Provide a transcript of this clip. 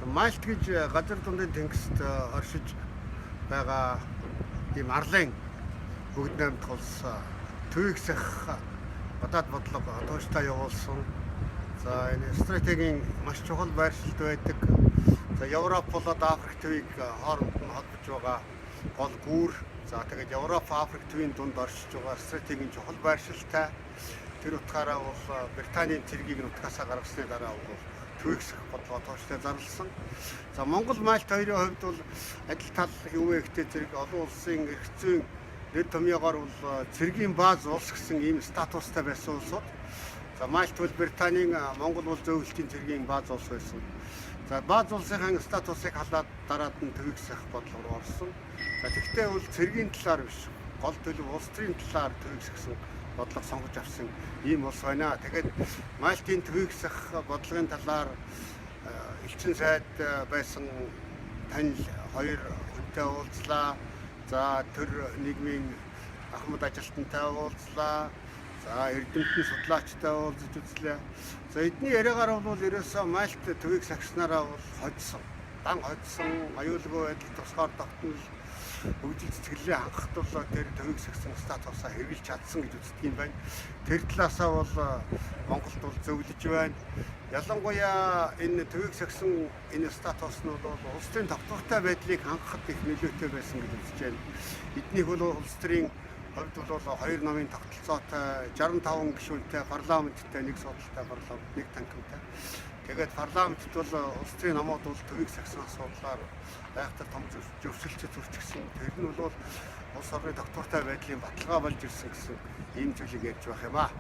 Мальт гэж газар дундын тэнгист оршиж байгаа ийм арлын бүгд найрамдах улс төвөгсөх гадаад бодлого тууштай явуулсан. За энэ стратегийн маш чухал байршилд байдаг. За Европ болоод Африк төвийг хооронд нь холбож байгаа гол гүүр. За тэгээд Европ Африк төвийн дунд оршиж байгаа стратегийн чухал байршилтай. Тэр утгаараа бол Британийн цэргийг нутгаасаа гаргасны дараа бол төвөгсөх бодлого тууштай зарласан. За Монгол Мальт хоёрын хувьд бол адил тал юу вэ гэхдээ зэрэг олон улсын эрх зүйн нэр томьёогоор бол цэргийн бааз улс гэсэн ийм статустай байсан улсууд. За Мальт бол Британийн, Монгол бол зөвлөлтийн цэргийн бааз улс байсан. За бааз улсын статусыг халаад дараад нь төвөгсөх бодлого руу орсон. За тэгвэл бол цэргийн талаар биш, гол төлөв улс төрийн талаар төвөгсөх гэсэн бодлого сонгож авсан ийм улс байна. Тэгээд Мальтын төвөгсөх бодлогын талаар элчин сайд байсан танил хоёр хүнтэй уулзлаа. За төр нийгмийн ахмад ажилтнтай уулзлаа. За эрдэмтэн судлаачтай уулзж үзлээ. За эдний яриагаар бол ерөөсөө Мальт төвийг сагснараа бол хоцсон. Дан хоцсон, аюулгүй байдал тусгаар тогтмол хөгжил цэцгэлээ хангахад бол тэр төвийг сагсан статусаа хэрэгжилж чадсан гэж үздэг юм байна. Тэр талаасаа бол Монголд бол зөвлөж байна. Ялангуяа энэ төвийг сагсан энэ статус нь бол улс төрийн тогтвортой байдлыг хангахад их нөлөөтэй байсан гэж үзэж байна. Эднийх бол улс төрийн хувьд бол хоёр намын тогтолцоотой 65 гишүүнтэй парламенттай нэг судалтай парламент нэг танктай. Тэгээд парламентд бол улс төрийн намууд бол төвийг сагсан асуудлаар байхтар том зөвшөлтөд зүрчгсэн. Тэр нь бол улс орны тогтвортой байдлын баталгаа болж ирсэн гэсэн ийм зүйлийг ярьж байх юм аа.